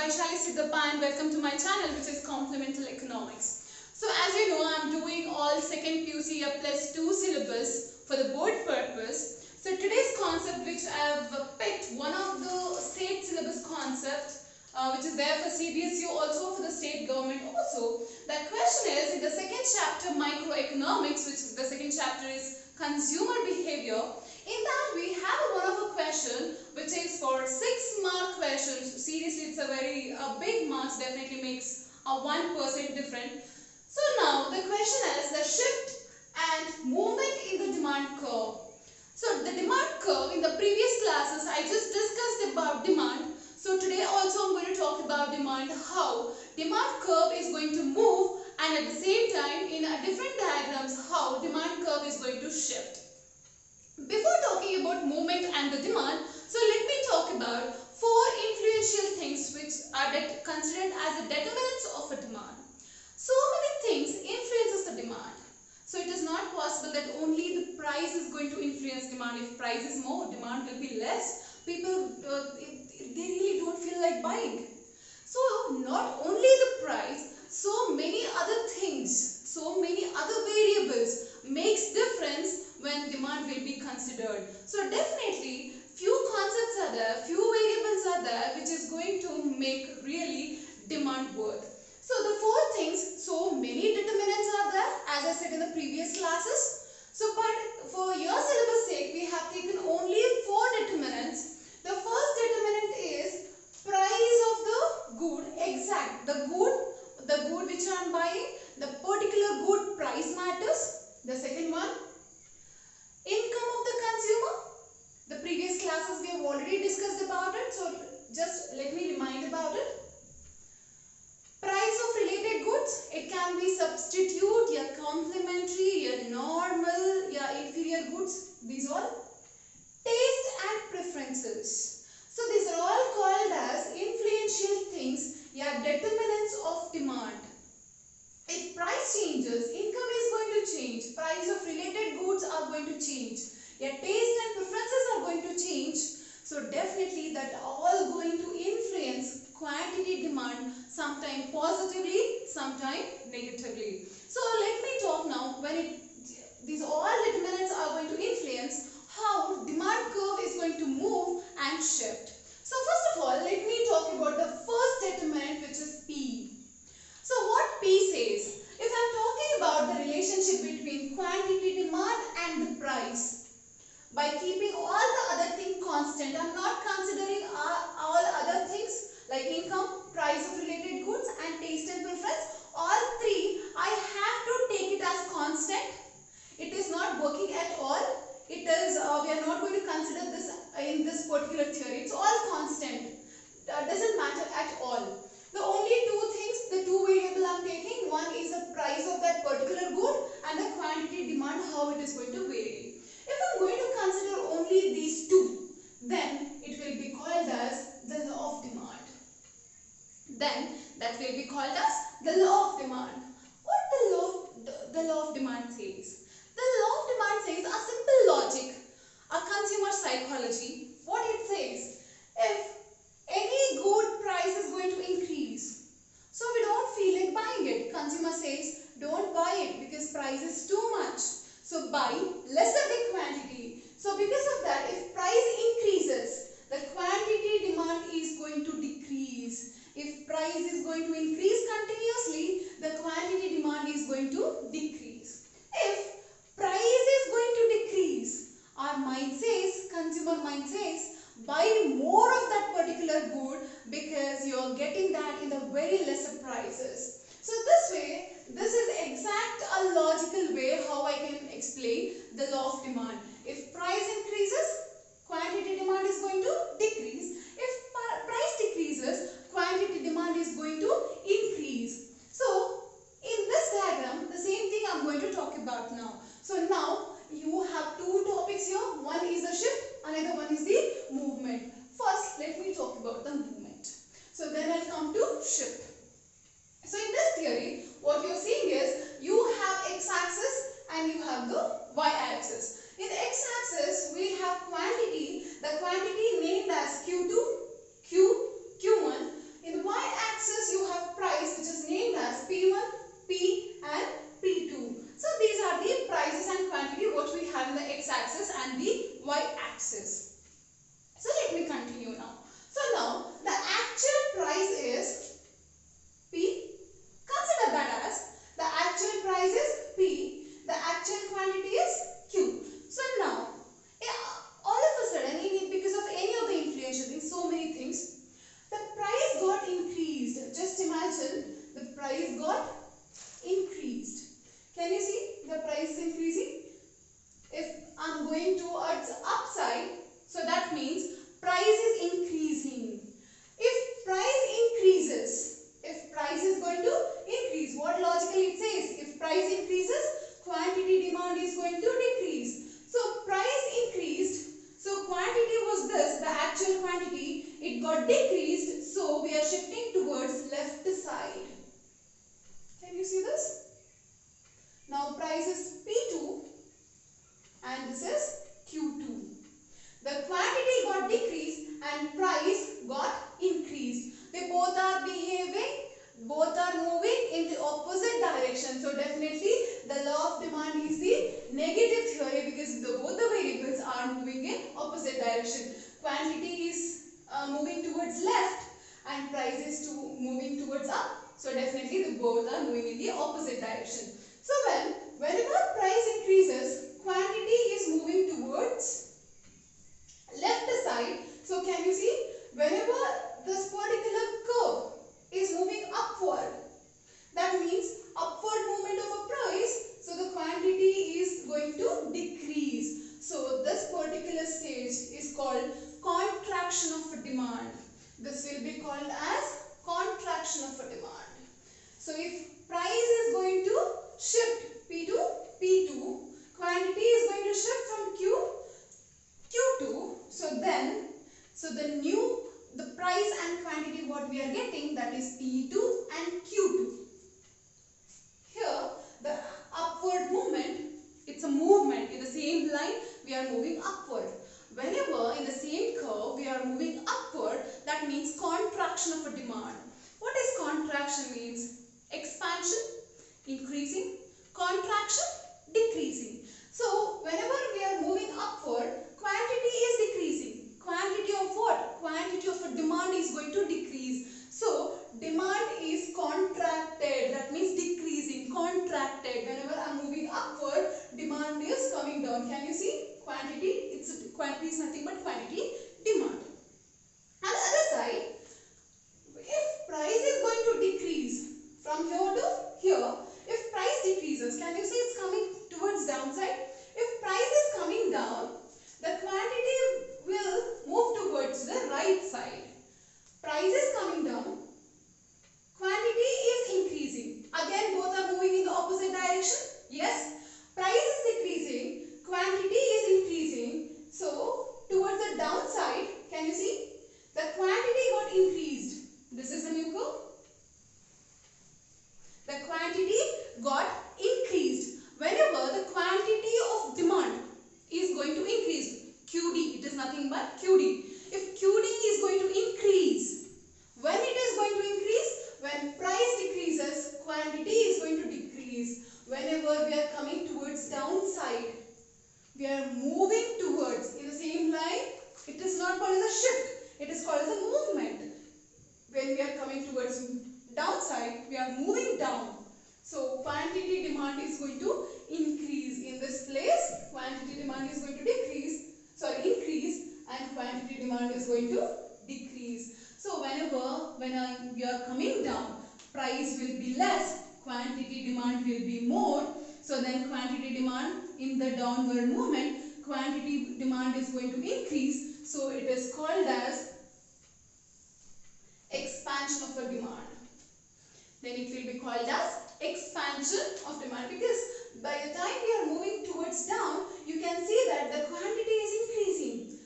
Vaishali Siddhappa and welcome to my channel, which is Complemental Economics. So as you know, I am doing all second PUC year plus 2 syllabus for the board purpose. So today's concept which I have picked, one of the state syllabus concept which is there for CBSU, also for the state government also. That question is in the second chapter microeconomics, which is the second chapter is consumer behavior. In that we have one of a question which is for 6-mark questions. Seriously, it's a very big marks, definitely makes a 1% different. So now the question is the shift and movement in the demand curve. So the demand curve, in the previous classes I just discussed about demand. So today also I'm going to talk about demand, how demand curve is going to move, and at the same time in a different diagrams how demand curve is going to shift. Before talking about movement and the demand, so let me talk about 4 influential things which are considered as the determinants of a demand. So many things influences the demand. So it is not possible that only the price is going to influence demand. If price is more, demand will be less. People, they really don't feel like buying. So not only the price, so many other things, so many other variables makes difference when demand will be considered. So definitely few concepts are there, few variables are there which is going to make really demand work. So the 4 things, so many determinants are there as I said in the previous classes. So but for your syllabus sake we have taken only 4 determinants. The first determinant is price of the good, exact, the good which I am buying, the particular good price matters. The second one, income of the consumer. The previous classes we have already discussed about it, so just let me remind about it. Price of related goods, it can be substitute, your complementary, your normal, your inferior goods, these all. Taste and preferences. So these are all called as influential things, your determinants of demand. If price changes, income is going to change, price of related goods are going to change, your taste and preferences are going to change. So definitely that all going to influence quantity demand, sometime positively, sometime negatively. So let me talk now when these all determinants are going to influence how demand curve is going to move and shift. So first of all, let me talk about the first determinant, which is P. So what P says, if I am talking about the relationship between quantity demand and the price, by keeping all the other things constant, I am not considering all other things like income, price of related goods and taste and preference, all 3 I have to take it as constant. It is not working at all. It is, we are not going to consider this in this particular theory. It's all constant. Doesn't matter at all. The only 2 things, the 2 variable I am taking, one is the price of that particular good and the quantity demand, how it is going to vary. If I am going to consider only these 2, then it will be called as the law of demand. Then that will be called as the law of demand. What the law of demand says? The law of demand says a simple logic, a consumer psychology. What it says, if any good price is going to increase, so we don't feel like buying it. Consumer says, don't buy it because price is too much. So buy lesser the quantity. So because of that, if price increases, the quantity demand is going to decrease. If price is going to increase continuously, the quantity demand is going to decrease. If price is going to decrease, our mind says, consumer mind says, buy more of that particular good because you are getting that in the very lesser prices. So this way, this is exact a logical way how I can explain the law of demand. If price increases, quantity demand is going to decrease. If price decreases, quantity demand is going to increase. So in this diagram, the same thing I am going to talk about now. So now you have 2 topics here. One is the shift, another one is the movement. First, let me talk about the movement. So then I'll come to shift. So in this theory, what you're seeing is you have x-axis and you have the y-axis. In x-axis, we have quantity, the quantity named as Q2, Q1. In the y got decreased, so we are shifting towards left side. Can you see this? Now price is P2 and this is Q2. The quantity got decreased and price got increased. They both are moving in the opposite direction. So definitely the law of demand is the negative theory because both the variables are moving in opposite direction. Quantity is moving towards left and price is moving towards up. So definitely the both are moving in the opposite direction. So whenever price increases, quantity is moving towards left side. So can you see, whenever this particular curve is moving upward, that means upward movement of a price, so the quantity is going to decrease. So this particular stage is called contraction of demand. This will be called as contraction of demand. So if price is going to shift P to P2, quantity is going to shift from Q2. So the price and quantity what we are getting, that is P2 and Q2. Here the upward movement, it's a movement in the same line, we are moving upward. Whenever in the same curve we are moving upward, that means contraction of a demand. What is contraction means? Expansion, increasing, contraction, decreasing. So whenever we are moving upward, quantity is decreasing. Quantity of what? Quantity of a demand is going to decrease. So demand is contracted, that means decreasing, contracted. Whenever I am moving upward, demand is coming down. Can you see? Quantity is nothing but quantity, demand. On the other side, if price is going to decrease from here to here, if price decreases, can you see it's coming towards downside? If price is coming down, the quantity will move towards the right side. Price is coming down, quantity is increasing. Again, both are moving in the opposite direction. Yes, price is decreasing, quantity is increasing. So towards the downside, can you see? The quantity got increased. This is the new curve. The quantity got increased. Whenever the quantity of demand is going to increase, QD, it is nothing but QD. If QD is going to increase, when it is going to increase? When price decreases, quantity is going to decrease. Whenever we are coming towards downside, we are moving towards in the same line. It is not called as a shift, it is called as a movement. When we are coming towards downside, we are moving down. So quantity demand is going to increase. In this place, quantity demand is going to increase, and quantity demand is going to decrease. So when we are coming down, price will be less, quantity demand will be more. So then quantity demand in the downward movement, quantity demand is going to increase. So it is called as expansion of a demand. Then it will be called as expansion of demand, because by the time we are moving towards down, you can see that the quantity is increasing.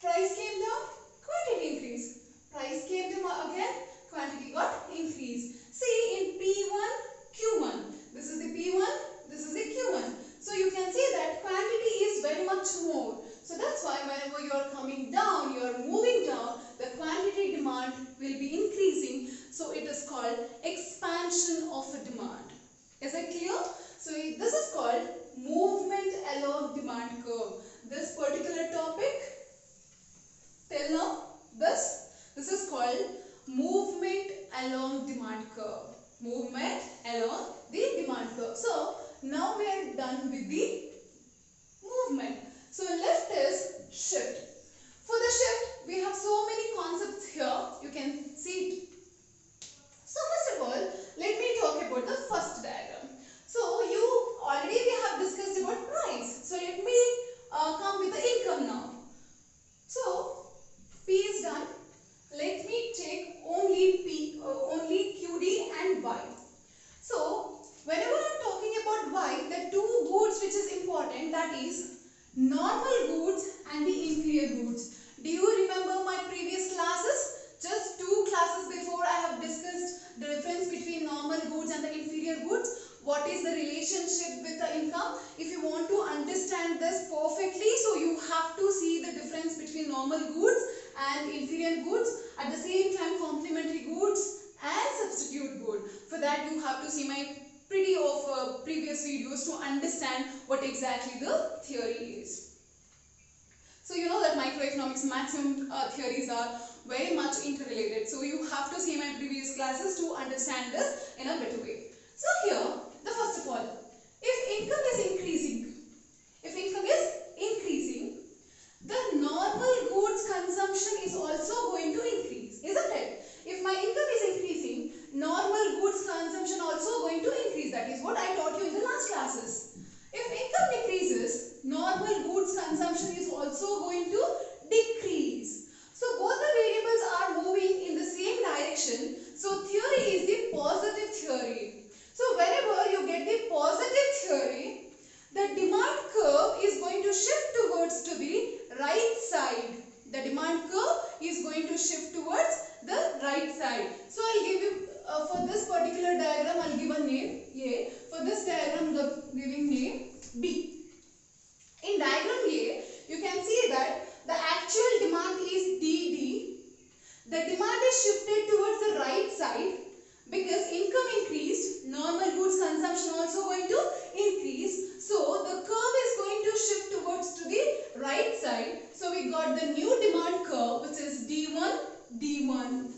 Price came down, quantity increased. Price came down again, quantity got increased. See in P1, Q1. This is the P1, this is the Q1. So you can see that quantity is very much more. So that's why whenever you are coming down, you are moving down, the quantity demand will be increasing. So it is called expansion of a demand. Is it clear? So this is called movement along demand curve. This particular topic till now, this is called movement along demand curve. Movement along the demand curve. So now we are done with the movement. So left is shift. For the shift, we have so many concepts here. You can see it. So first of all, let me talk about the first diagram. So we have discussed about price. So let me come with the income now. So P is done. Let me take only QD and Y. So whenever I am talking about Y, the two goods which is important, that is normal goods and the inferior goods. Do you remember my previous classes? with the income. If you want to understand this perfectly, so you have to see the difference between normal goods and inferior goods, at the same time complementary goods and substitute good. For that you have to see my previous videos to understand what exactly the theory is. So you know that microeconomics maximum theories are very much interrelated. So you have to see my previous classes to understand this in a better way. So here, the first of all, if income is increasing, the normal goods consumption is also going to increase, isn't it? If my income is increasing, normal goods consumption also going to increase. That is what I taught you in the last classes. If income decreases, normal goods consumption is also going to decrease. So both the variables are moving in the same direction. So theory is the positive theory. So whenever you get the positive theory, the demand curve is going to shift towards to the right side. The demand curve is going to shift towards the right side. So I'll give you for this particular diagram, I'll give a name A. For this diagram, the giving name B. In diagram A, you can see that the actual demand is DD. The demand is shifted towards the right side because income increased, normal goods consumption also going to increase. So the curve is going to shift towards to the right side. So we got the new demand curve, which is D1, D1.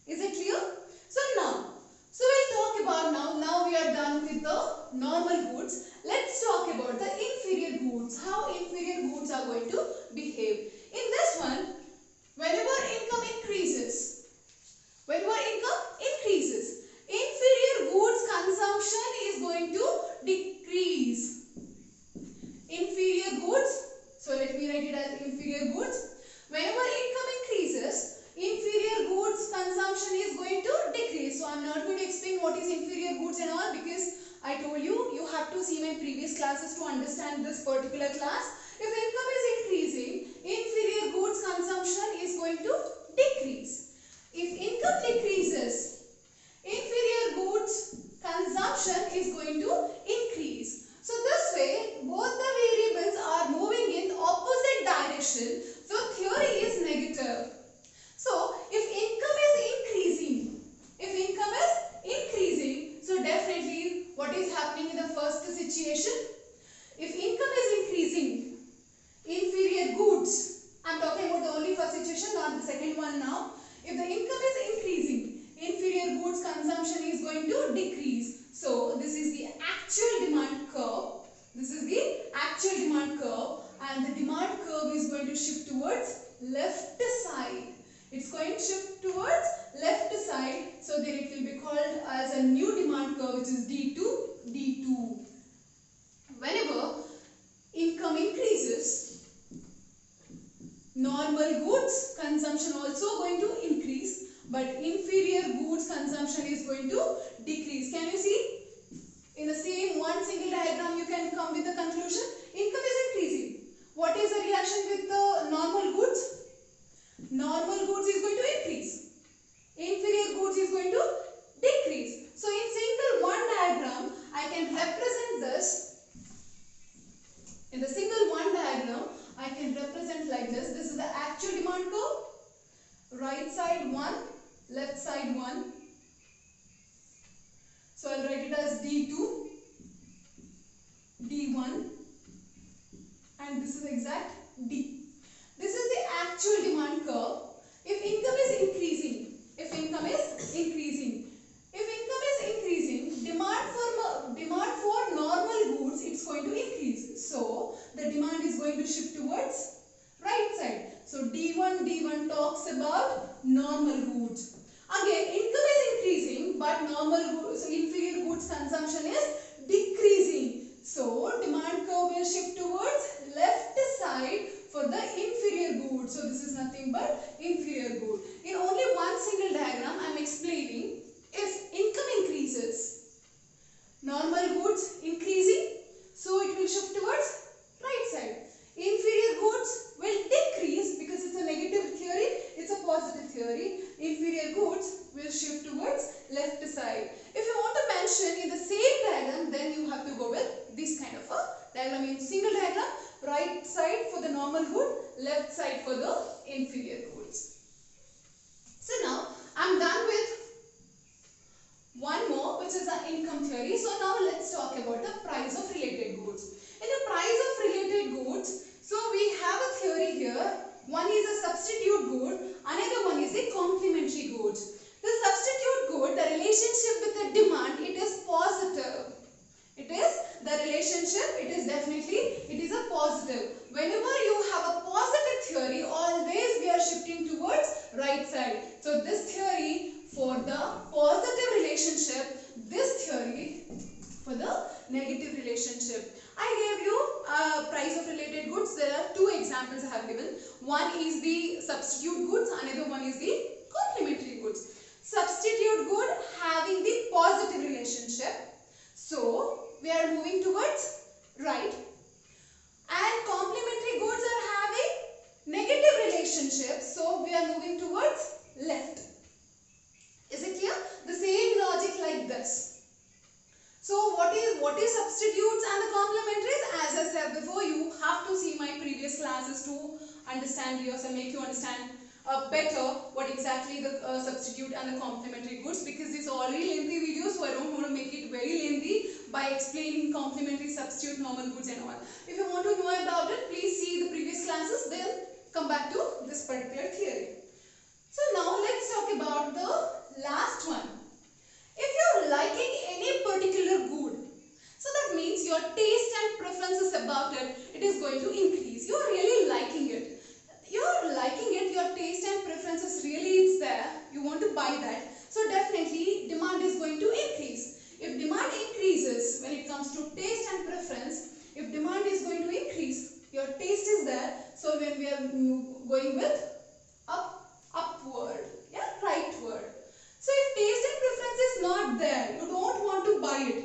Is it clear? So we'll talk about now we are done with the normal goods. Let's talk about the inferior goods, how inferior goods are going to behave. In this one, whenever income increases, inferior goods consumption is going to decrease. Inferior goods, so let me write it as inferior goods. Whenever income increases, inferior goods consumption is going to decrease. So I am not going to explain what is inferior goods and all, because I told you, you have to see my previous classes to understand this particular class. If income is increasing, inferior goods consumption is going to decrease. If income decreases, inferior goods consumption is going to increase. So this way, both the variables are moving in opposite direction. So theory is negative. So if income is increasing, so definitely what is happening in the first situation? If income is increasing, inferior goods, I am talking about the only first situation, not the second one now. If the income is increasing, inferior goods consumption is going to decrease. So this is the actual demand curve. And the demand curve is going to shift towards left side. It's going to shift towards left side. So then it will be called as a new demand curve, which is D2. Whenever income increases, normal goods consumption also going to increase, but inferior goods consumption is going to decrease. Can you see? In the same one single diagram, you can come with the conclusion. Income is increasing. What is the reaction with the normal goods? Normal goods is going to increase. Inferior goods is going to decrease. So in single one diagram, I can represent this. In the single one diagram, I can represent like this. This is the actual demand curve. Right side 1, left side 1. So I'll write it as D2, D1, and this is exact D. This is the actual demand curve. If income is increasing, demand for normal goods, it's going to increase. So the demand is going to shift towards right side. So D1 talks about normal goods. Again, income is increasing, but normal goods, inferior goods consumption is decreasing. So demand curve will shift towards left side for the inferior goods. So this is nothing but inferior good. In only one single diagram, I am explaining if income increases, normal goods increasing, so it will shift towards right side. Inferior goods will decrease because it's a negative theory, it's a positive theory. theory, inferior goods will shift towards left side. If you want to mention in the same diagram, then you have to go with this kind of a diagram. In single diagram, right side for the normal good, left side for the inferior goods. So now I am done with one more, which is the income theory. So now let's talk about the price of related goods. In the price of related goods, so we have a theory here. One is a substitute good, another one is a complementary goods. The substitute good, the relationship with the demand, it is positive. It is the relationship, it is definitely, it is a positive. Whenever you have a positive theory, always we are shifting towards right side. So this theory for the positive relationship, this theory for the negative relationship. I gave you price of related goods. There are two examples I have given. One is the substitute goods, another one is the complementary goods. Substitute good having the positive relationship. So we are moving towards right. And complementary goods are having negative relationship. So we are moving towards left. Is it clear? The same logic like this. So what is substitutes and the complementaries? As I said before, you have to see my previous classes to understand yourself, make you understand better what exactly the substitute and the complementary goods, because this is already lengthy video, so I don't want to make it very lengthy by explaining complementary, substitute, normal goods and all. If you want to know about it, please see the previous classes, then come back to this particular theory. So now let's talk about the last one. If you're liking any particular good, so that means your taste and preferences about it, it is going to increase. You're really liking it. You're liking it, your taste and preferences really is there. You want to buy that. So definitely demand is going to increase. If demand increases when it comes to taste and preference, if demand is going to increase, your taste is there. So when we are going with upward, yeah, rightward. So if taste and preference is not there, you don't want to buy it,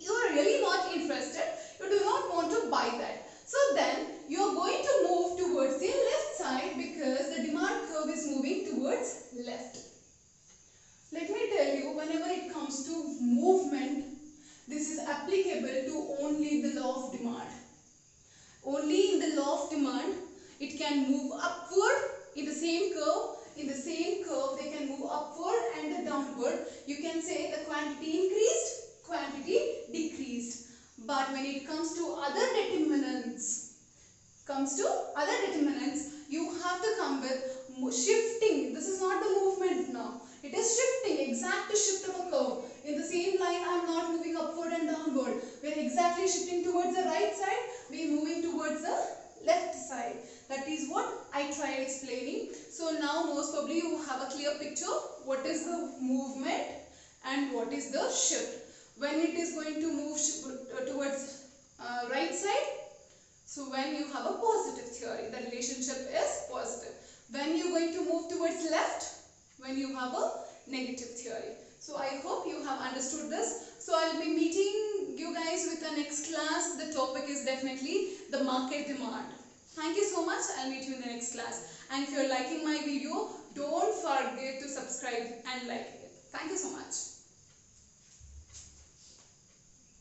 you are really not interested, you do not want to buy that. So then you are going to move towards the left side because the demand curve is moving towards left. Let me tell you, whenever it comes to movement, this is applicable to only the law of demand. Only in the law of demand, it can move upward in the same curve. In the same curve, they can move upward and downward. You can say the quantity increased, quantity decreased. But when it comes to other determinants, you have to come with shifting. This is not the movement now. It is shifting, exact shift of a curve. In the same line, I am not moving upward and downward. We are exactly shifting towards the right side. We are moving towards the left side. That is what I tried explaining. So now most probably you have a clear picture what is the movement and what is the shift. When it is going to move towards right side, so when you have a positive theory, the relationship is positive. When you are going to move towards left, when you have a negative theory. So I hope you have understood this. So I will be meeting you guys with the next class. The topic is definitely the market demand. Thank you so much. I'll meet you in the next class. And if you're liking my video, don't forget to subscribe and like it. Thank you so much.